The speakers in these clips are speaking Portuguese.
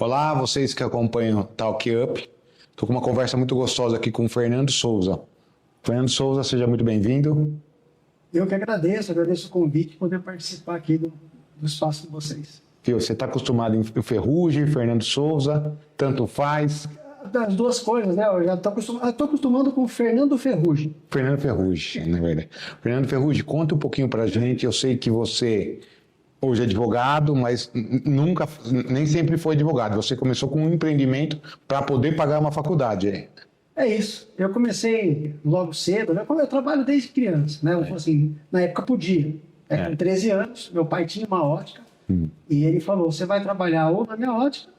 Olá, vocês que acompanham Talk Up. Estou com uma conversa muito gostosa aqui com o Fernando Souza. Fernando Souza, seja muito bem-vindo. Eu que agradeço o convite de poder participar aqui do espaço de vocês. Você está acostumado em Ferrugem, Fernando Souza, tanto faz? Das duas coisas, né? Eu já estou acostumando com Fernando Ferrugem. Fernando Ferrugem, na verdade. Fernando Ferrugem, conta um pouquinho para a gente. Eu sei que você hoje é advogado, mas nem sempre foi advogado. Você começou com um empreendimento para poder pagar uma faculdade. É isso. Eu comecei logo cedo, né? Eu trabalho desde criança, né? Assim, na época podia. Com 13 anos, meu pai tinha uma ótica e ele falou, você vai trabalhar ou na minha ótica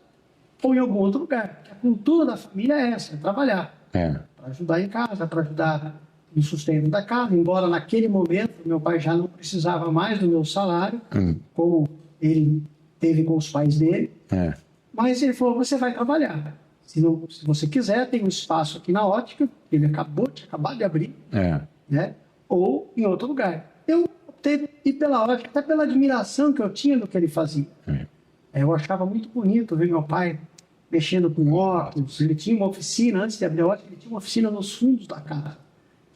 ou em algum outro lugar. A cultura da família é essa, é trabalhar. Para ajudar em casa, para ajudar no sustento da casa, embora naquele momento meu pai já não precisava mais do meu salário, como ele teve com os pais dele. Mas ele falou, você vai trabalhar. Se você quiser, tem um espaço aqui na ótica, ele tinha acabado de abrir, né? Ou em outro lugar. Eu optei por ir pela ótica, até pela admiração que eu tinha do que ele fazia. Eu achava muito bonito ver meu pai mexendo com óculos. Ele tinha uma oficina, antes de abrir a ótica, ele tinha uma oficina nos fundos da casa,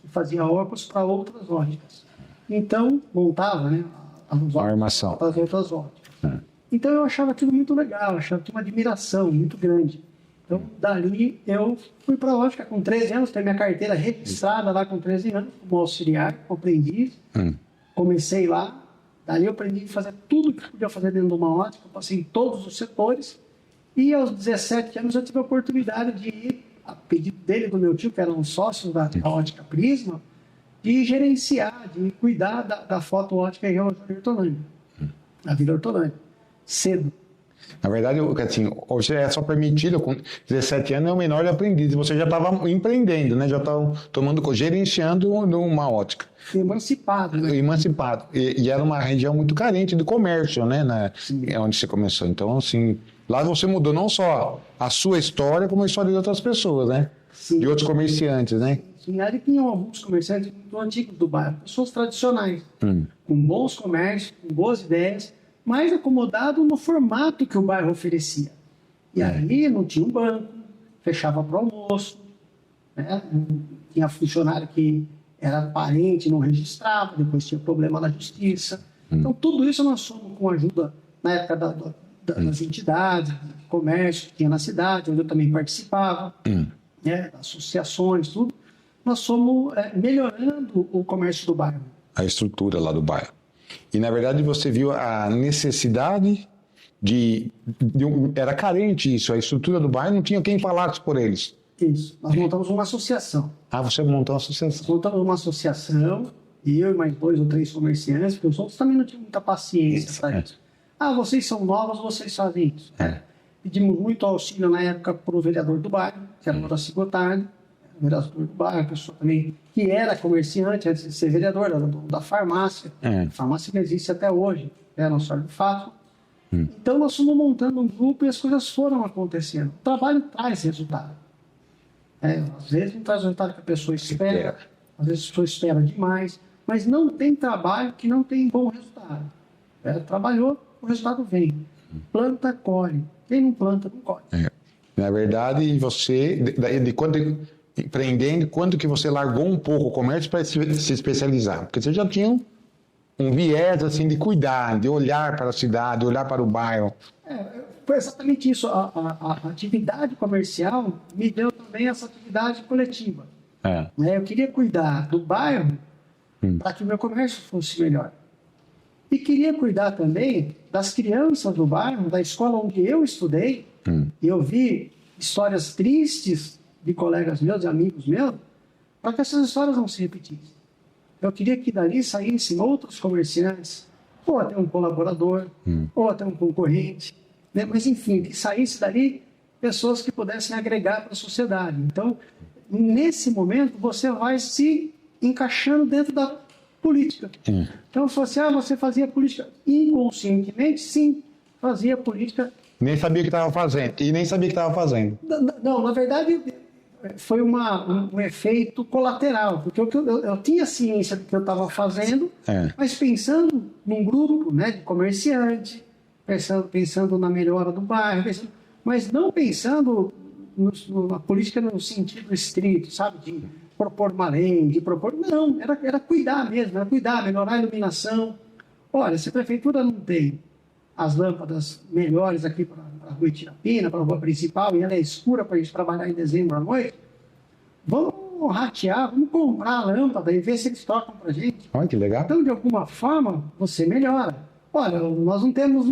que fazia óculos para outras óticas. Então, montava, né, a armação para as outras óticas. Então, eu achava aquilo muito legal, achava que uma admiração muito grande. Então, dali, eu fui para a ótica com 13 anos, tenho minha carteira registrada lá com 13 anos, como auxiliar, como aprendiz. Comecei lá, dali eu aprendi a fazer tudo que podia fazer dentro de uma ótica, eu passei em todos os setores. E aos 17 anos eu tive a oportunidade de ir, a pedido dele, do meu tio, que era um sócio da ótica Prisma, de gerenciar, de cuidar da foto ótica em Hortolândia, na Vila Hortolândia, cedo. Na verdade, assim, hoje é só permitido, com 17 anos é o menor de aprendiz, você já estava empreendendo, né? Já estava gerenciando uma ótica. Emancipado, né? Emancipado. E era uma região muito carente de comércio, né? Onde você começou. Então, assim, lá você mudou não só a sua história, como a história de outras pessoas, né? Sim. De outros comerciantes, né? Sim, ali tinham alguns comerciantes muito antigos do bairro, pessoas tradicionais, com bons comércios, com boas ideias, mais acomodado no formato que o bairro oferecia. E aí não tinha um banco, fechava para o almoço, né? Tinha funcionário que era parente, não registrava, depois tinha problema na justiça. Então, tudo isso nós somos com a ajuda, na época das entidades, de comércio que tinha na cidade, onde eu também participava, né? Associações, tudo. Nós somos melhorando o comércio do bairro. A estrutura lá do bairro. E, na verdade, você viu a necessidade era carente isso, a estrutura do bairro não tinha quem falasse por eles. Isso, nós montamos uma associação. Ah, você montou uma associação. Nós montamos uma associação, eu e mais 2 ou 3 comerciantes, porque os outros também não tinham muita paciência para isso. Ah, vocês são novos, vocês fazem isso. Pedimos muito auxílio na época para o vereador do bairro, que era o Horácio Gotardi, o vereador do bairro, a pessoa também que era comerciante antes de ser vereador, era da farmácia. A farmácia que existe até hoje, é Nossa Senhora do Fato. Então nós fomos montando um grupo e as coisas foram acontecendo. O trabalho traz resultado. Às vezes não traz o resultado que a pessoa espera, às vezes a pessoa espera demais, mas não tem trabalho que não tem bom resultado. Trabalhou, o resultado vem. Planta, colhe. Quem não planta, não colhe. Na verdade, você, empreendendo, quando que você largou um pouco o comércio para se especializar? Porque você já tinha um viés assim, de cuidar, de olhar para a cidade, olhar para o bairro. Foi exatamente isso. A atividade comercial me deu também essa atividade coletiva. Eu queria cuidar do bairro para que o meu comércio fosse melhor. E queria cuidar também das crianças do bairro, da escola onde eu estudei, e eu vi histórias tristes de colegas meus, de amigos meus, para que essas histórias não se repetissem. Eu queria que dali saíssem outros comerciantes, ou até um colaborador, ou até um concorrente, né? Mas enfim, que saísse dali pessoas que pudessem agregar para a sociedade. Então, nesse momento, você vai se encaixando dentro da política. Então, eu falei assim, você fazia política inconscientemente? Sim, fazia política. Nem sabia o que estava fazendo. E nem sabia o que estava fazendo. Não, na verdade, foi um efeito colateral, porque eu tinha ciência do que eu estava fazendo, mas pensando num grupo, né, de comerciante, pensando na melhora do bairro, mas não pensando na política no sentido estrito, sabe? De propor uma lei, de propor... Não, era cuidar mesmo, era cuidar, melhorar a iluminação. Olha, se a prefeitura não tem as lâmpadas melhores aqui para a rua Itirapina, para a rua principal, e ela é escura para a gente trabalhar em dezembro à noite, vamos ratear, vamos comprar a lâmpada e ver se eles trocam para a gente. Olha que legal. Então, de alguma forma, você melhora. Olha, nós não temos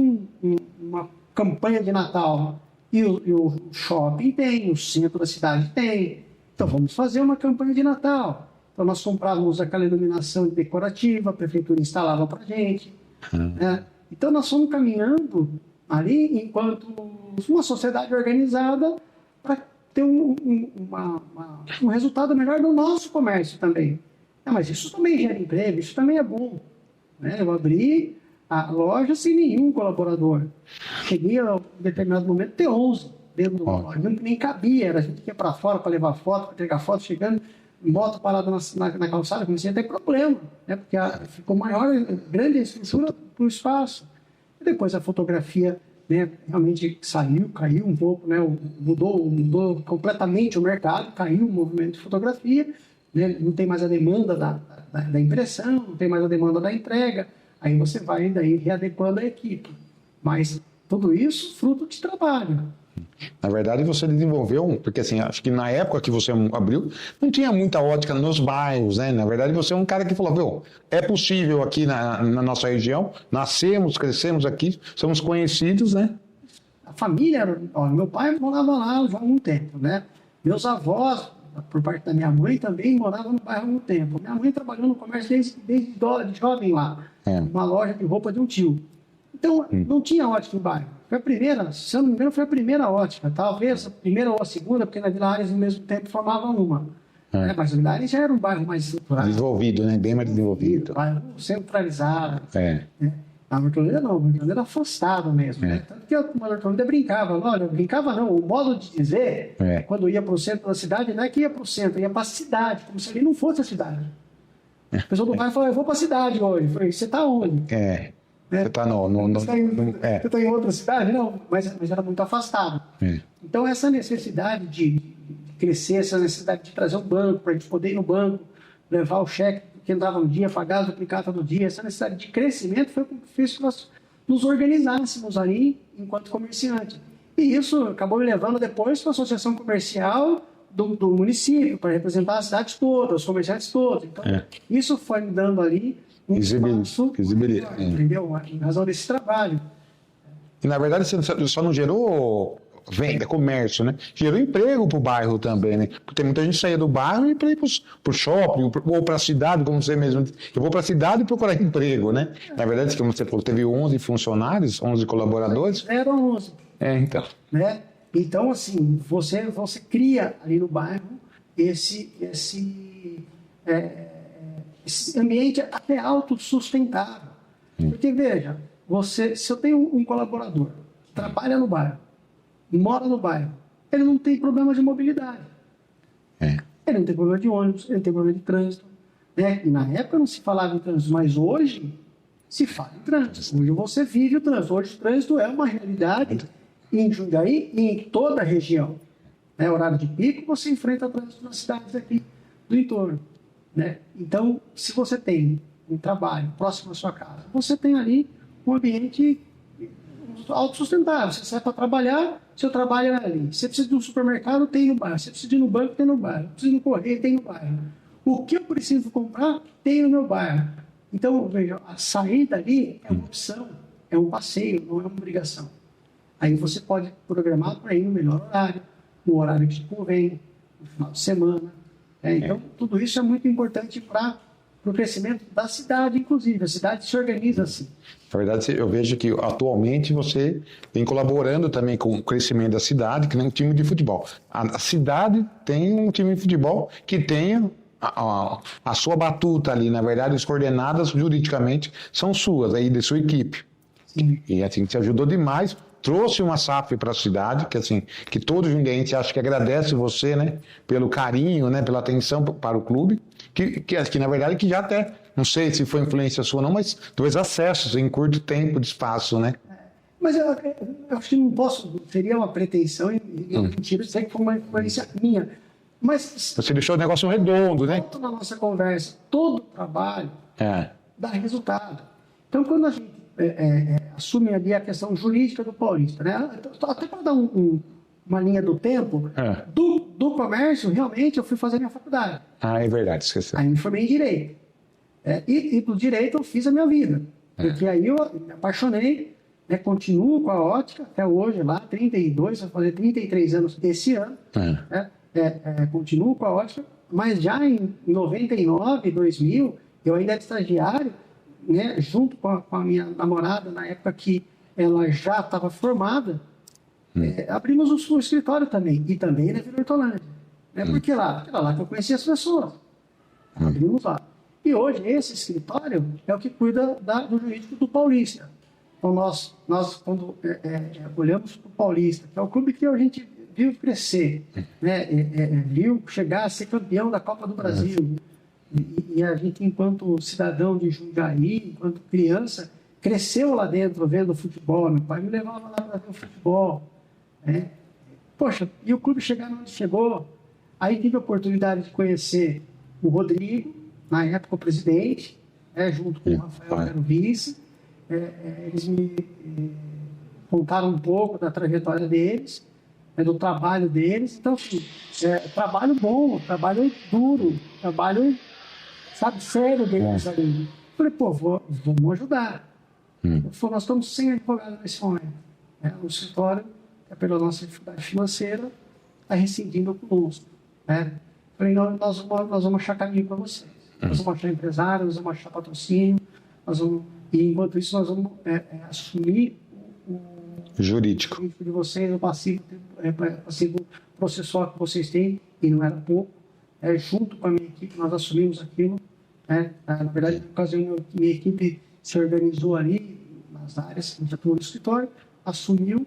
uma campanha de Natal, e o shopping tem, o centro da cidade tem. Então, vamos fazer uma campanha de Natal. Então, nós comprávamos aquela iluminação decorativa, a prefeitura instalava para a gente. Né? Então, nós fomos caminhando ali enquanto uma sociedade organizada para ter um resultado melhor do nosso comércio também. Mas isso também gera emprego, isso também é bom. Né? Eu abri a loja sem nenhum colaborador. Cheguei a um determinado momento ter 11 dentro do loja. Nem cabia, a gente ia para fora para levar foto, para entregar foto, chegando, moto parada na calçada, comecei a ter problema, né? Porque ficou maior, grande a estrutura para o espaço. E depois a fotografia, né, realmente caiu um pouco, né? Mudou completamente o mercado, caiu o movimento de fotografia, né? Não tem mais a demanda da impressão, não tem mais a demanda da entrega. Aí você vai daí readequando a equipe. Mas tudo isso fruto de trabalho. Na verdade, você desenvolveu, porque assim, acho que na época que você abriu, não tinha muita ótica nos bairros, né? Na verdade, você é um cara que falou, viu, é possível aqui na nossa região, nascemos, crescemos aqui, somos conhecidos, né? A família, meu pai morava lá já há algum tempo, né? Meus avós, por parte da minha mãe, também moravam no bairro há algum tempo. Minha mãe trabalhou no comércio desde jovem lá, uma loja de roupa de um tio. Então, não tinha ótica em bairro. Foi a primeira, se eu não me engano, foi a primeira ótica. Talvez a primeira ou a segunda, porque na Vila Ares, ao mesmo tempo, formavam uma. Mas a Vila Ares já era um bairro mais estruturado. Desenvolvido, né? Bem mais desenvolvido. Bairro centralizado. Né? A Hortolândia não, a Hortolândia era afastado mesmo. Né? Tanto que a Hortolândia brincava. Olha, brincava não, o modo de dizer, quando ia para o centro da cidade, não é que ia para o centro, ia para a cidade, como se ali não fosse a cidade. O pessoal do bairro falou, eu vou para a cidade hoje. Eu falei, você está onde? Você está Você está em outra cidade? Não, mas era muito afastado. Então, essa necessidade de crescer, essa necessidade de trazer um banco, para a gente poder ir no banco, levar o cheque que entrava no dia, pagar as duplicatas do dia, essa necessidade de crescimento foi o que fez que nós nos organizássemos ali enquanto comerciante. E isso acabou me levando depois para a associação comercial do município, para representar as cidades todas, os comerciantes todos. Então, isso foi me dando ali um espaço, entendeu? Em razão desse trabalho. E, na verdade, você só não gerou venda, comércio, né? Gerou emprego para o bairro também, né? Porque tem muita gente que saía do bairro e para ir para o shopping ou para a cidade, como você mesmo. Eu vou para a cidade procurar emprego, né? Na verdade, como você falou, teve 11 funcionários, 11 colaboradores. Eram 11. Então. Né? Então, assim, você cria ali no bairro esse ambiente até autossustentável. Porque, veja, se eu tenho um colaborador que trabalha no bairro, mora no bairro, ele não tem problema de mobilidade. Ele não tem problema de ônibus, ele não tem problema de trânsito. Né? E na época não se falava em trânsito, mas hoje se fala em trânsito. Hoje você vive o trânsito. Hoje o trânsito é uma realidade em Jundiaí e em toda a região. Né? Horário de pico, você enfrenta trânsito nas cidades aqui do entorno. Né? Então, se você tem um trabalho próximo à sua casa, você tem ali um ambiente autossustentável. Você sai para trabalhar, seu trabalho é ali. Você precisa de um supermercado, tem no bairro. Você precisa ir no banco, tem no bairro. Precisa ir no correio, tem no bairro. O que eu preciso comprar, tem no meu bairro. Então, veja, a saída ali é uma opção, é um passeio, não é uma obrigação. Aí você pode programar para ir no melhor horário, no horário que te convém, no final de semana. Então, tudo isso é muito importante para o crescimento da cidade, inclusive. A cidade se organiza assim. Na verdade, eu vejo que atualmente você vem colaborando também com o crescimento da cidade, que nem um time de futebol. A cidade tem um time de futebol que tenha a sua batuta ali. Na verdade, as coordenadas juridicamente são suas, aí de sua equipe. Sim. E assim, te ajudou demais. Trouxe uma SAF para a cidade, que assim, que todo jundiaense acho que agradece você, né, pelo carinho, né, pela atenção para o clube, que na verdade que já até, não sei se foi influência sua ou não, mas dois acessos em curto tempo de espaço, né? Mas eu acho que não posso, seria uma pretensão e mentira dizer que foi uma influência minha. Mas Você deixou o negócio redondo, né? na nossa conversa, todo trabalho dá resultado. Então, quando a gente assume ali a questão jurídica do Paulista, né? Até para dar uma linha do tempo, do comércio, realmente, eu fui fazer minha faculdade. É verdade, esqueci. Aí me formei em Direito. E do Direito eu fiz a minha vida. Porque aí eu me apaixonei, né? Continuo com a ótica, até hoje, lá, 32, vou fazer 33 anos esse ano. Continuo com a ótica, mas já em 99, 2000, eu ainda era estagiário, né? Junto com a minha namorada, na época que ela já estava formada, abrimos um escritório também, e também na Vila Hortolândia. Porque era lá que eu conhecia as pessoas. Abrimos lá. E hoje esse escritório é o que cuida do jurídico do Paulista. Então nós quando olhamos para o Paulista, que é o clube que a gente viu crescer, né? Viu chegar a ser campeão da Copa do Brasil. E a gente, enquanto cidadão de Jundiaí, enquanto criança, cresceu lá dentro vendo futebol. Meu pai me levava lá para ver o futebol. Né? Poxa, e o clube chegar onde chegou. Aí tive a oportunidade de conhecer o Rodrigo, na época o presidente, junto com o Rafael, que era o vice. Eles me contaram um pouco da trajetória deles, do trabalho deles. Então, assim, trabalho bom, trabalho duro, trabalho, sério deles ali. Falei, vamos ajudar. Nós estamos sem advogado nesse momento. O escritório, pela nossa dificuldade financeira, está rescindindo conosco. Falei, não, nós vamos achar caminho para vocês. Nós vamos achar empresários, nós vamos achar patrocínio, e enquanto isso nós vamos assumir o jurídico de vocês, o passivo processual que vocês têm, e não era pouco. Junto com a minha equipe, nós assumimos aquilo. Na verdade, por causa minha equipe se organizou ali, nas áreas que a gente atuou no escritório, assumiu,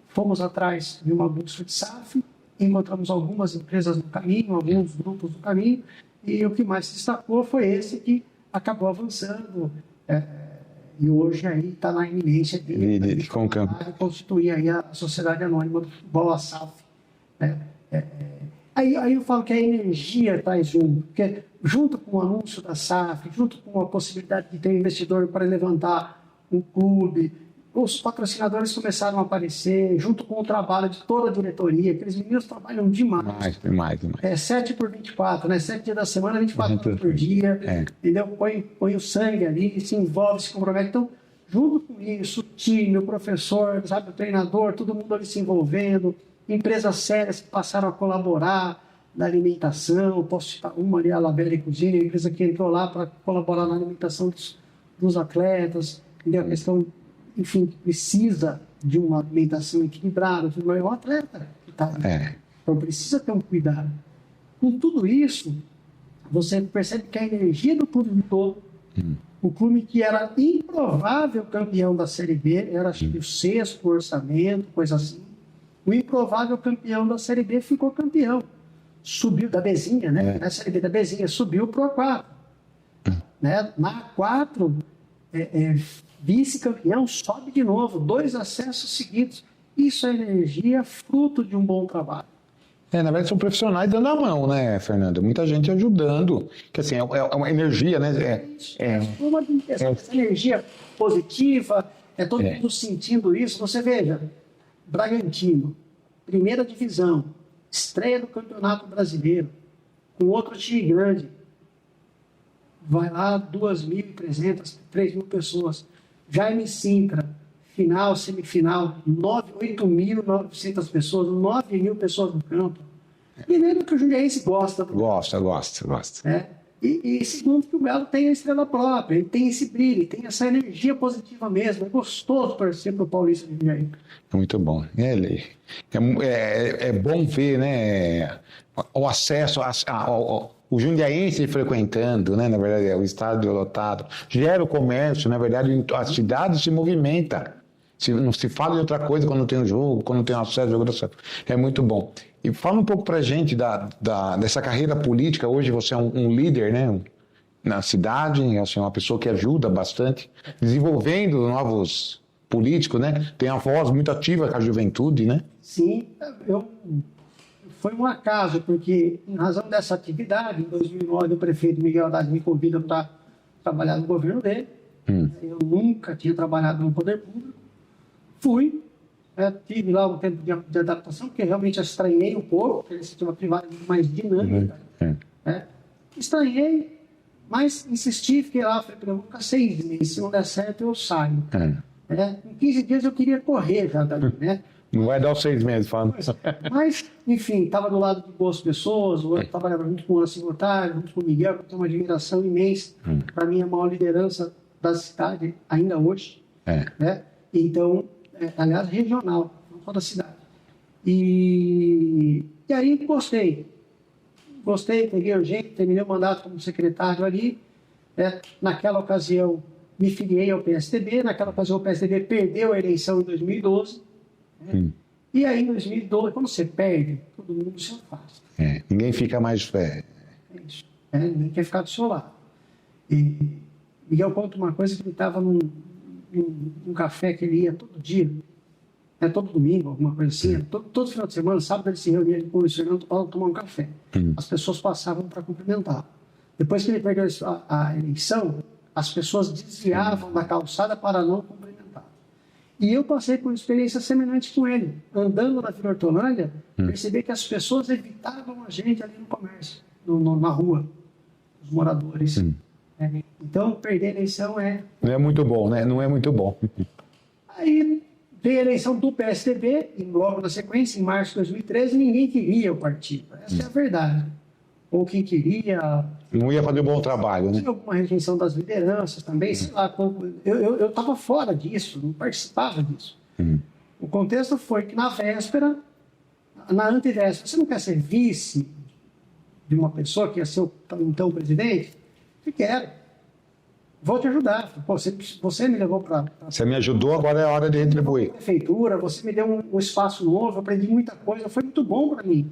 fomos atrás de uma bolsa de SAF, encontramos algumas empresas no caminho, alguns grupos no caminho, e o que mais se destacou foi esse que acabou avançando, e hoje aí está na iminência de constituir aí a Sociedade Anônima do Futebol, a SAF. Aí eu falo que a energia está junto, porque junto com o anúncio da SAF, junto com a possibilidade de ter um investidor para levantar um clube, os patrocinadores começaram a aparecer, junto com o trabalho de toda a diretoria. Aqueles meninos trabalham demais. Demais. 7 por 24, né? 7 dias da semana, 24 horas por dia. Entendeu? Põe o sangue ali, se envolve, se compromete. Então, junto com isso, o time, o professor, o treinador, todo mundo ali se envolvendo, empresas sérias que passaram a colaborar na alimentação. Posso citar uma ali, a Labelle Cozinha, a empresa que entrou lá para colaborar na alimentação dos atletas. Entendeu? A questão, enfim, precisa de uma alimentação equilibrada. É um atleta que está ali. Então precisa ter um cuidado. Com tudo isso, você percebe que a energia do clube mudou. O clube que era improvável campeão da Série B, era acho que o 6º orçamento, coisa assim. O improvável campeão da Série B ficou campeão. Subiu da Bzinha, né? Na Série B da Bzinha, subiu para o A4. Na A4, vice-campeão, sobe de novo, 2 acessos seguidos. Isso é energia, fruto de um bom trabalho. Na verdade, são profissionais dando a mão, né, Fernando? Muita gente ajudando. Que assim, é uma energia, né? Essa energia positiva, todo mundo sentindo isso. Você veja, Bragantino, primeira divisão, estreia do Campeonato Brasileiro, com outro time grande. Vai lá, 2.300, 3.000 pessoas. Jaime Sintra, final, semifinal, 8.900 pessoas, 9.000 pessoas no campo. E lembra que o jundiaense gosta. Gosta. E segundo, que o Galo tem a estrela própria, ele tem esse brilho, tem essa energia positiva mesmo. É gostoso torcer para o Paulista de Jundiaí. É muito bom. É bom ver, né, o acesso o jundiaense frequentando, né, na verdade, o estádio lotado, gera o comércio, na verdade, a cidade se movimenta. Não se fala de outra coisa quando tem um jogo, quando tem um acesso, jogo. É muito bom. E fala um pouco pra gente dessa carreira política. Hoje você é um líder, né, na cidade, assim, uma pessoa que ajuda bastante, desenvolvendo político, né? Tem uma voz muito ativa com a juventude, né? Sim, foi um acaso, porque em razão dessa atividade, em 2009 o prefeito Miguel Haddad me convida para trabalhar no governo dele. Eu nunca tinha trabalhado no poder público. Fui, tive lá um tempo de adaptação, porque realmente estranhei um pouco, porque esse tinha uma privada mais dinâmica. Estranhei, mas insisti, fiquei lá, falei, eu vou ficar 6 meses, se não der certo eu saio. Em 15 dias eu queria correr já dali, né? Não vai dar os 6 meses, falando. Mas, enfim, estava do lado de boas pessoas, eu trabalhava junto com o Horácio Gotardo, junto com o Miguel, que eu tenho uma admiração imensa. Para mim, é a maior liderança da cidade, ainda hoje. Né? Então, aliás, regional, não só da cidade. E aí gostei, peguei o jeito, terminei o mandato como secretário ali. Naquela ocasião, me filiei ao PSDB, naquela ocasião o PSDB perdeu a eleição em 2012. E aí, em 2012, quando você perde, todo mundo se afasta. Ninguém fica mais... Ninguém quer ficar do seu lado. E Miguel conta uma coisa, que ele estava num café que ele ia todo dia, todo domingo, alguma coisa assim, todo final de semana, sábado ele se reunia com o Luiz Fernando para tomar um café. As pessoas passavam para cumprimentar. Depois que ele perdeu a eleição, as pessoas desviavam da calçada para não cumprimentar. E eu passei por uma experiência semelhante com ele. Andando na Vila Hortolândia, percebi que as pessoas evitavam a gente ali no comércio, na rua, os moradores. Então, perder a eleição Não é muito bom, né? Não é muito bom. Aí veio a eleição do PSDB, e logo na sequência, em março de 2013, ninguém queria o partido. Essa é a verdade. Ou quem queria... Não ia fazer um bom trabalho, né? Tinha alguma rejeição das lideranças também, sei lá. Eu estava fora disso, não participava disso. O contexto foi que na véspera, na antevéspera, você não quer ser vice de uma pessoa que ia ser o então presidente? Eu quero. Vou te ajudar. Pô, você me levou para... Você me ajudou, agora é a hora de retribuir. Prefeitura, você me deu um espaço novo, eu aprendi muita coisa, foi muito bom para mim.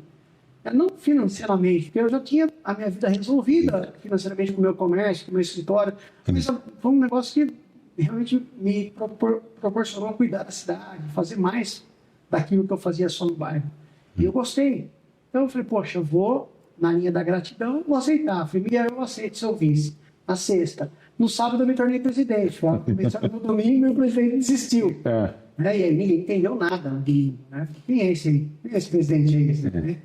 Não financeiramente, porque eu já tinha a minha vida resolvida financeiramente com o meu comércio, com o meu escritório, mas foi um negócio que realmente me proporcionou cuidar da cidade, fazer mais daquilo que eu fazia só no bairro. E eu gostei. Então eu falei, poxa, eu vou na linha da gratidão, vou aceitar. Eu falei, Miguel, eu aceito ser o vice. Na sexta. No sábado eu me tornei presidente. No domingo o presidente desistiu. E aí ninguém entendeu nada. Quem é esse presidente aí?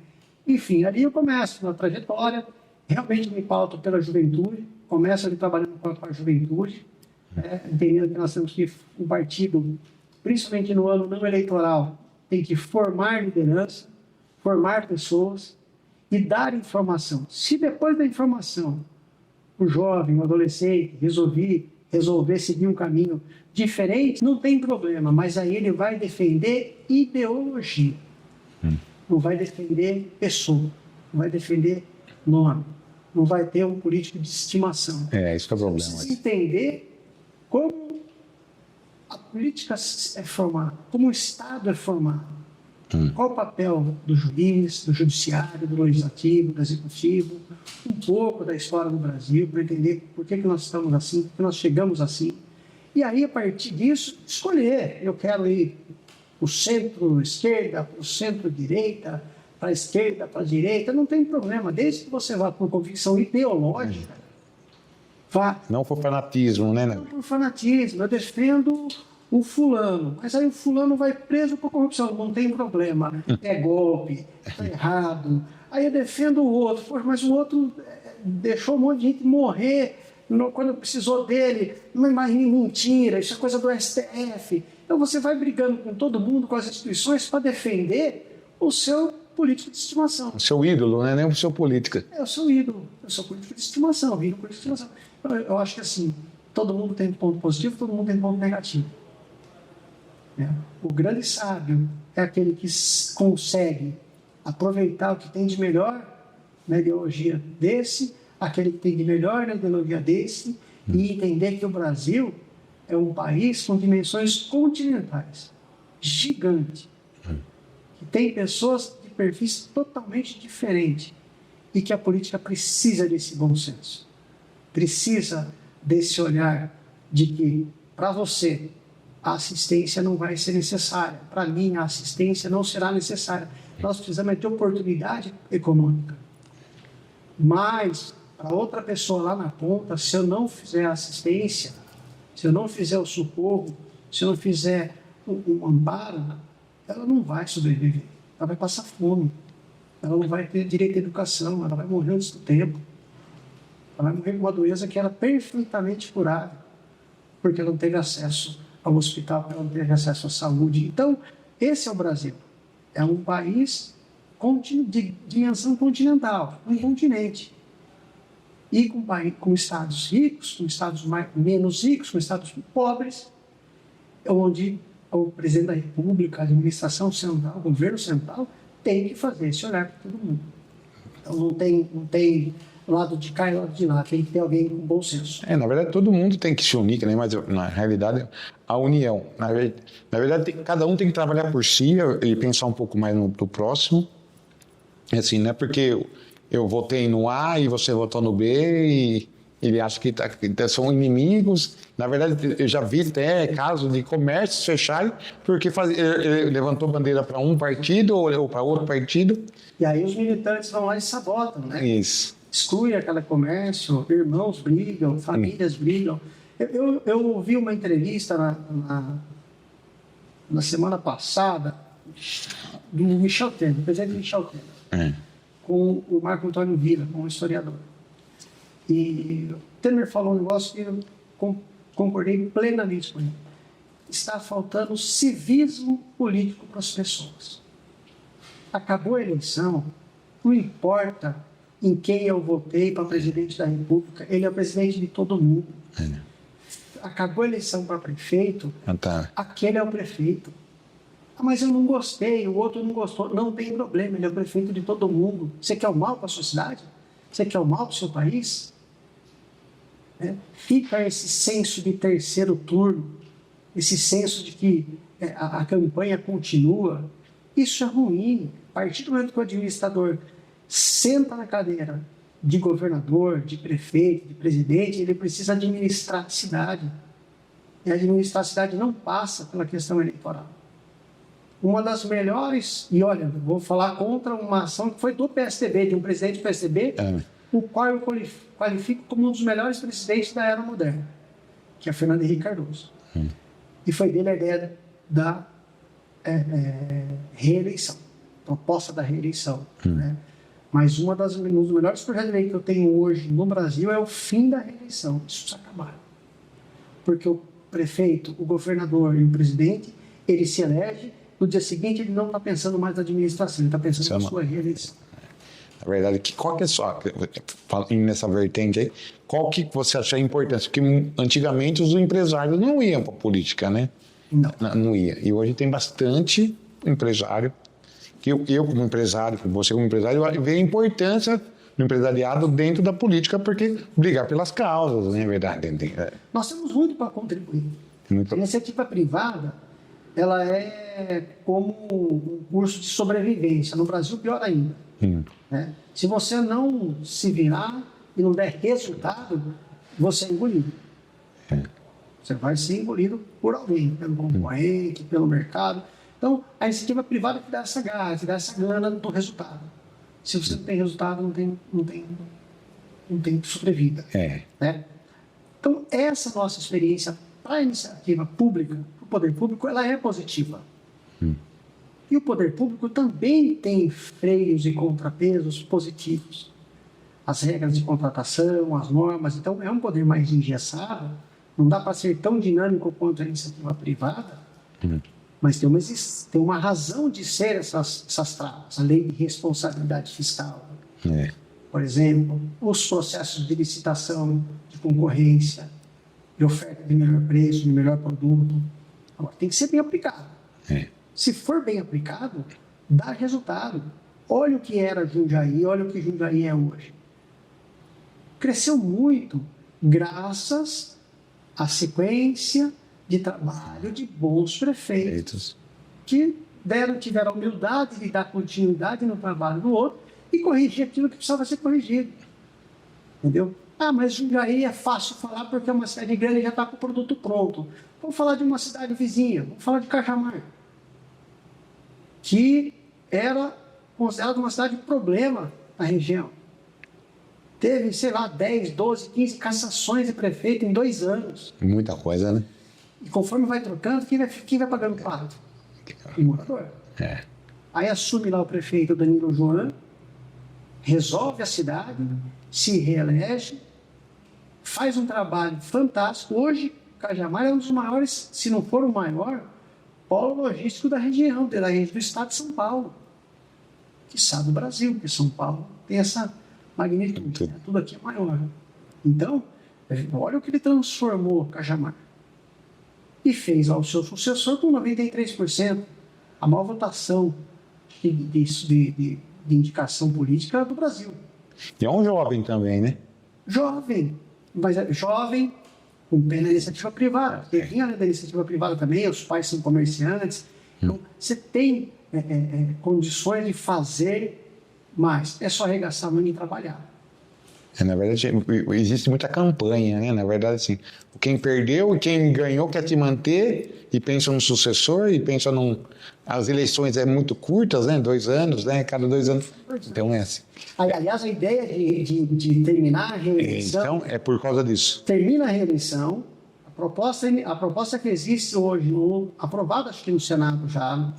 Enfim, ali eu começo na trajetória, realmente me pauto pela juventude, começo ali trabalhando com a juventude, entendendo que nós temos que, um partido, principalmente no ano não eleitoral, tem que formar liderança, formar pessoas e dar informação. Se depois da informação o jovem, o adolescente, resolver seguir um caminho diferente, não tem problema, mas aí ele vai defender ideologia. Não vai defender pessoa, não vai defender nome, não vai ter um político de estimação. Isso que é o problema. Precisa entender como a política é formada, como o Estado é formado. Qual o papel do juiz, do judiciário, do legislativo, do executivo, um pouco da história do Brasil, para entender por que nós estamos assim, por que nós chegamos assim. E aí, a partir disso, escolher. Eu quero ir para o centro-esquerda, para o centro-direita, para a esquerda, para a direita, não tem problema. Desde que você vá por convicção ideológica, vá. Não por fanatismo, né? Não por fanatismo. Eu defendo o fulano, mas aí o fulano vai preso por corrupção. Não tem problema. É golpe, está errado. Aí eu defendo o outro. Poxa, mas o outro deixou um monte de gente morrer quando precisou dele. Não imagine mentira, isso é coisa do STF. Então você vai brigando com todo mundo, com as instituições, para defender o seu político de estimação. O seu ídolo, né? Nem o seu político. É o seu ídolo, o seu político de estimação, político de estimação. Então, eu acho que assim, todo mundo tem ponto positivo, todo mundo tem ponto negativo. O grande sábio é aquele que consegue aproveitar o que tem de melhor na ideologia desse, aquele que tem de melhor na ideologia desse, e entender que o Brasil é um país com dimensões continentais, gigante, que tem pessoas de perfis totalmente diferentes e que a política precisa desse bom senso, precisa desse olhar de que, para você, a assistência não vai ser necessária. Para mim, a assistência não será necessária. Nós precisamos ter oportunidade econômica. Mas, para outra pessoa lá na ponta, se eu não fizer a assistência, se eu não fizer o socorro, se eu não fizer um amparo, ela não vai sobreviver. Ela vai passar fome. Ela não vai ter direito à educação. Ela vai morrer antes do tempo. Ela vai morrer com uma doença que era perfeitamente curável, porque ela não teve acesso ao hospital, ela não teve acesso à saúde. Então, esse é o Brasil. É um país de dimensão continental, um continente. E com estados ricos, com estados menos ricos, com estados pobres, onde o presidente da República, a administração central, o governo central, tem que fazer esse olhar para todo mundo. Então não tem lado de cá e lado de lá, tem que ter alguém com bom senso. Na verdade, todo mundo tem que se unir, né? Mas na realidade, a união. Na verdade, cada um tem que trabalhar por si e pensar um pouco mais no próximo. Assim, não é porque eu votei no A e você votou no B e ele acha que são inimigos. Na verdade, eu já vi até casos de comércios fecharem porque ele levantou bandeira para um partido ou para outro partido. E aí os militantes vão lá e sabotam, né? Isso. Exclui aquele comércio, irmãos brigam, famílias brigam. Eu ouvi uma entrevista na semana passada do Michel Temer, do presidente Michel Temer, com o Marco Antônio Villa, com um historiador. E o Temer falou um negócio que eu concordei plenamente com ele. Está faltando civismo político para as pessoas. Acabou a eleição, não importa em quem eu votei para presidente da República, ele é o presidente de todo mundo. Acabou a eleição para prefeito, aquele é o prefeito. Mas eu não gostei, o outro não gostou. Não tem problema, ele é o prefeito de todo mundo. Você quer o mal para a sua cidade? Você quer o mal para o seu país? Fica esse senso de terceiro turno, esse senso de que a campanha continua. Isso é ruim. A partir do momento que o administrador senta na cadeira de governador, de prefeito, de presidente, ele precisa administrar a cidade. E administrar a cidade não passa pela questão eleitoral. Uma das melhores, e olha, vou falar contra uma ação que foi do PSDB, de um presidente do PSDB, o qual eu qualifico como um dos melhores presidentes da era moderna, que é Fernando Henrique Cardoso. E foi dele a ideia da reeleição, proposta da reeleição. Né? Mas um dos melhores projetos de lei que eu tenho hoje no Brasil é o fim da reeleição. Isso precisa acabar. Porque o prefeito, o governador e o presidente, ele se elege, no dia seguinte ele não está pensando mais na administração, ele está pensando na sua reeleição. Na verdade, qual que é só, nessa vertente aí, qual que você acha a importância? Porque antigamente os empresários não iam para a política, né? Não ia. E hoje tem bastante empresário, que eu como empresário, você como empresário, vê a importância do empresariado dentro da política, porque brigar pelas causas, não é verdade? Nós temos muito para contribuir. A iniciativa privada, ela é como um curso de sobrevivência. No Brasil, pior ainda. Né? Se você não se virar e não der resultado, você é engolido. Você vai ser engolido por alguém, pelo concorrente, pelo mercado. Então, a iniciativa privada que dá essa garra, que dá essa gana do resultado. Se você não tem resultado, não tem sobrevida. Né? Então, essa nossa experiência para a iniciativa pública, para o poder público, ela é positiva. E o poder público também tem freios e contrapesos positivos. As regras de contratação, as normas. Então, é um poder mais engessado. Não dá para ser tão dinâmico quanto a iniciativa privada. Mas tem uma razão de ser essas travas. A lei de responsabilidade fiscal. Por exemplo, os processos de licitação, de concorrência, de oferta de melhor preço, de melhor produto. Agora, tem que ser bem aplicado. Se for bem aplicado, dá resultado. Olha o que era Jundiaí, olha o que Jundiaí é hoje. Cresceu muito graças à sequência de trabalho de bons prefeitos que tiveram a humildade de dar continuidade no trabalho do outro e corrigir aquilo que precisava ser corrigido. Entendeu? Ah, mas Jundiaí é fácil falar porque é uma cidade grande e já está com o produto pronto. Vamos falar de uma cidade vizinha, vamos falar de Cajamar, que era considerada uma cidade de problema na região. Teve, sei lá, 10, 12, 15 cassações de prefeito em 2 anos. Muita coisa, né? E conforme vai trocando, quem vai pagando o pato? O morador. É. Aí assume lá o prefeito Danilo Joan, resolve a cidade, se reelege, faz um trabalho fantástico. Hoje, Cajamar é um dos maiores, se não for o maior, polo logístico da região do estado de São Paulo, quiçá do Brasil, porque São Paulo tem essa magnitude, né? Tudo aqui é maior. Então, olha o que ele transformou Cajamar. E fez ao seu sucessor com 93%, a maior votação de indicação política do Brasil. E é um jovem também, né? Jovem, mas é jovem, com pé na iniciativa privada. Ele vinha da iniciativa privada também, os pais são comerciantes. Então, você tem condições de fazer mais. É só arregaçar a mão e trabalhar. Na verdade, existe muita campanha, né? Na verdade, assim, quem perdeu e quem ganhou quer te manter e pensa no sucessor e pensa num... As eleições é muito curtas, né? 2 anos, né? Cada 2 anos. Então é assim. Aliás, a ideia de terminar a reeleição... Então, é por causa disso. Termina a reeleição, a proposta que existe hoje, aprovada acho que no Senado já,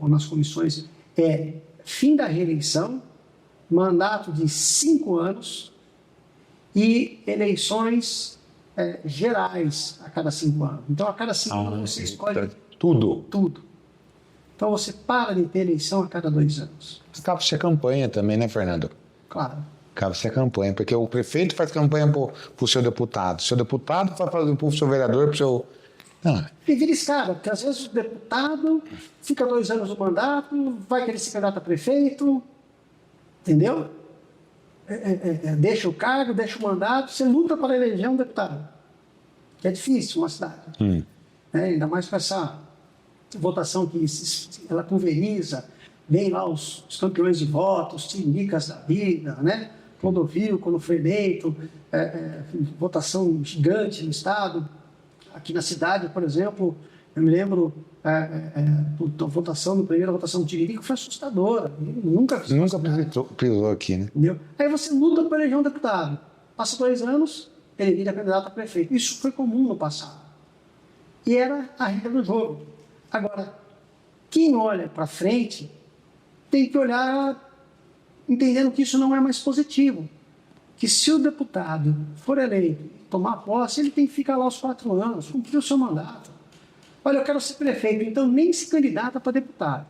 ou nas comissões, é fim da reeleição, mandato de 5 anos e eleições gerais a cada 5 anos. Então, a cada 5 anos você escolhe tudo. Então, você para de ter eleição a cada 2 anos. Cabe-se a campanha também, né, Fernando? Claro. Cabe-se a campanha, porque o prefeito faz campanha para o seu deputado. O seu deputado vai fazer para o seu vereador, para o seu... E vira escada, porque às vezes o deputado fica 2 anos no mandato, vai querer se candidato a prefeito... Entendeu? Deixa o cargo, deixa o mandato, você luta para eleger um deputado. É difícil uma cidade. Ainda mais com essa votação que ela pulveriza, vem lá os campeões de votos, tindicas da vida, né? Clodovil, quando foi eleito, votação gigante no estado. Aqui na cidade, por exemplo, eu me lembro a votação, a primeira votação do Tiririca foi assustadora. Nunca pisou aqui, né? Entendeu? Aí você luta para eleger um deputado. Passa 2 anos, ele vira candidato a prefeito. Isso foi comum no passado. E era a regra do jogo. Agora, quem olha para frente tem que olhar entendendo que isso não é mais positivo. Que se o deputado for eleito e tomar posse, ele tem que ficar lá os 4 anos, cumprir o seu mandato. Olha, eu quero ser prefeito, então nem se candidata para deputado.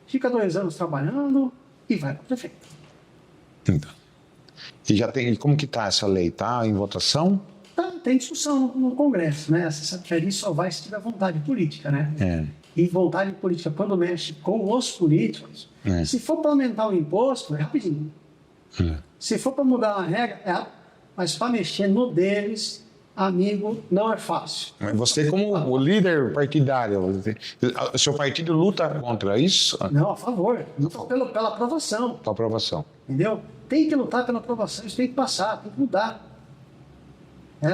Fica 2 anos trabalhando e vai para prefeito. Então. E já tem, como que está essa lei? Está em votação? Tem discussão no Congresso, né? Você sabe que ali só vai se tiver vontade política, né? E vontade política, quando mexe com os políticos, se for para aumentar o imposto, é rapidinho. Se for para mudar uma regra, mas para mexer no deles... Amigo, não é fácil. Mas você, como o líder partidário, o seu partido luta contra isso? Não, a favor. Luta pela aprovação. Pela aprovação. Entendeu? Tem que lutar pela aprovação, isso tem que passar, tem que mudar.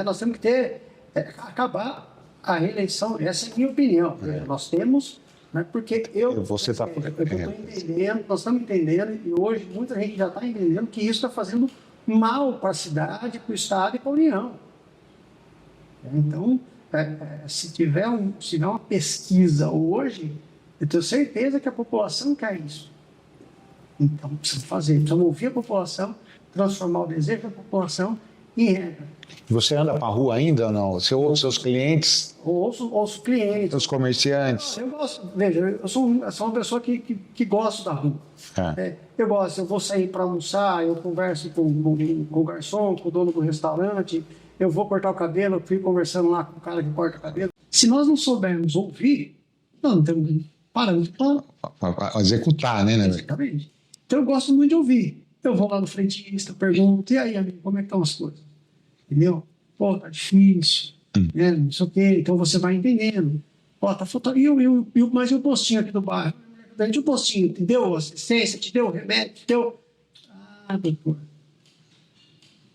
Nós temos que acabar a reeleição, essa é a minha opinião. Nós temos, né, porque Você está... entendendo, nós estamos entendendo, e hoje muita gente já está entendendo que isso está fazendo mal para a cidade, para o Estado e para a União. Então, se tiver uma pesquisa hoje, eu tenho certeza que a população quer isso. Então, precisamos ouvir a população, transformar o desejo da população em regra. Você anda para a rua ainda ou não? Você ouve seus clientes? Ouço clientes. Os comerciantes? Eu gosto, veja, eu sou uma pessoa que gosto da rua. Eu gosto, eu vou sair para almoçar, eu converso com o garçom, com o dono do restaurante, eu vou cortar o cabelo, eu fui conversando lá com o cara que corta o cabelo. Se nós não soubermos ouvir, nós não temos parâmetro para executar, né? Exatamente. Então eu gosto muito de ouvir. Eu vou lá no frentista, pergunto, e aí, amigo, como é que estão as coisas? Entendeu? Pô, tá difícil, né? Não sei o quê. Então você vai entendendo. Ó, tá faltando. Mas e o postinho aqui do bairro? O postinho, te deu assistência, te deu remédio, te deu. Doutor.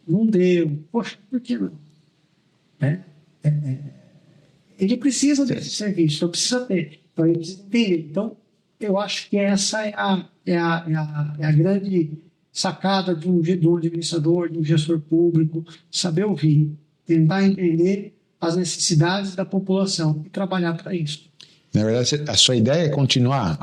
não deu. Poxa, por que não? Né? Ele precisa desse serviço, eu preciso ter. Então, ele precisa entender. Então, eu acho que essa é a grande sacada de um administrador, de um gestor público, saber ouvir, tentar entender as necessidades da população e trabalhar para isso. Na verdade, a sua ideia é continuar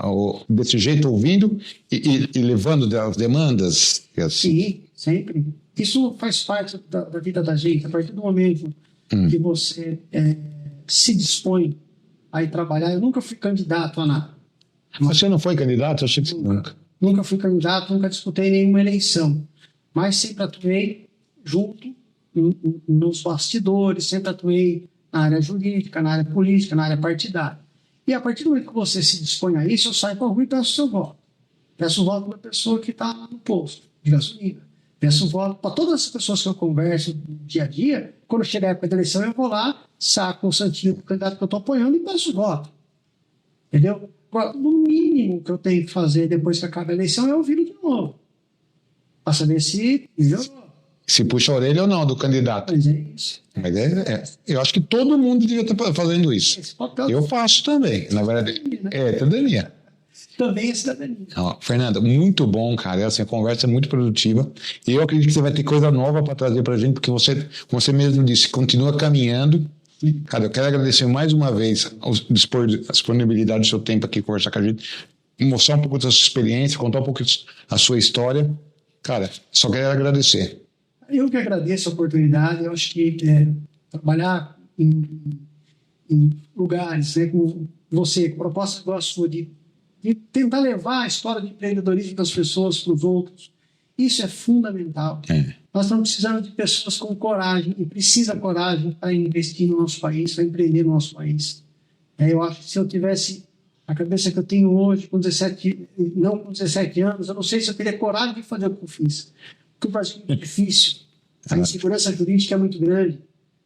desse jeito, ouvindo e levando as demandas? Sim, sempre. Isso faz parte da vida da gente. A partir do momento que você se dispõe a ir trabalhar, eu nunca fui candidato a nada. Você não foi candidato? Eu achei que nunca. Nunca fui candidato, nunca disputei nenhuma eleição. Mas sempre atuei junto nos bastidores, sempre atuei na área jurídica, na área política, na área partidária. E a partir do momento que você se dispõe a isso, eu saio para a rua e peço o seu voto. Peço o voto para a pessoa que está no posto de gasolina. Peço o voto para todas as pessoas que eu converso dia a dia. Quando chega a época da eleição, eu vou lá, saco o santinho do candidato que eu estou apoiando e peço o voto. Entendeu? Agora, no mínimo que eu tenho que fazer depois que acaba a eleição é ouvir de novo. Para saber se melhorou. Se puxa a orelha ou não do candidato. Mas é isso. Mas eu acho que todo mundo devia estar fazendo isso. Eu faço também, na verdade. Cidadania. Também é cidadania. Fernanda, muito bom, cara. Essa conversa é muito produtiva. E eu acredito que você vai ter coisa nova para trazer para a gente, porque você, como você mesmo disse, continua caminhando. Cara, eu quero agradecer mais uma vez a disponibilidade do seu tempo aqui, conversar com a gente, mostrar um pouco da sua experiência, contar um pouco a sua história. Cara, só quero agradecer. Eu que agradeço a oportunidade. Eu acho que trabalhar em lugares, né, com você, com proposta igual a sua, de tentar levar a história de empreendedorismo das pessoas para os outros, isso é fundamental. Nós estamos precisando de pessoas com coragem, e precisa coragem para investir no nosso país, para empreender no nosso país. Eu acho que se eu tivesse a cabeça que eu tenho hoje, com 17 anos, eu não sei se eu teria coragem de fazer o que eu fiz. Porque o Brasil é muito difícil, a insegurança jurídica é muito grande,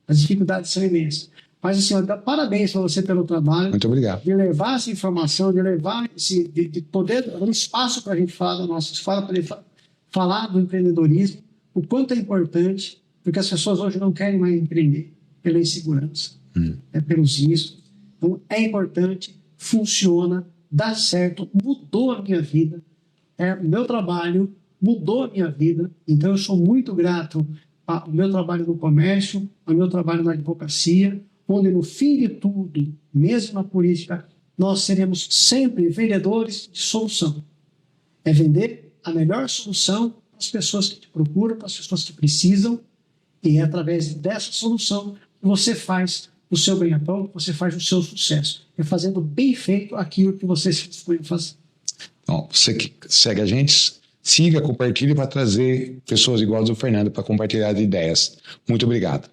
as dificuldades são imensas. Mas, assim, parabéns para você pelo trabalho. Muito obrigado. De levar essa informação, de levar de poder dar um espaço para a gente falar da nossa história, para poder falar do empreendedorismo, o quanto é importante, porque as pessoas hoje não querem mais empreender pela insegurança, pelos riscos. Então, é importante, funciona, dá certo, mudou a minha vida. O meu trabalho mudou a minha vida, então eu sou muito grato ao meu trabalho no comércio, ao meu trabalho na advocacia, onde no fim de tudo, mesmo na política, nós seremos sempre vendedores de solução. É vender a melhor solução para as pessoas que te procuram, para as pessoas que precisam, e é através dessa solução que você faz o seu ganha-pão, você faz o seu sucesso. É fazendo bem feito aquilo que você se dispõe a fazer. Bom, você que segue a gente, siga, compartilhe para trazer pessoas iguais ao Fernando para compartilhar ideias. Muito obrigado.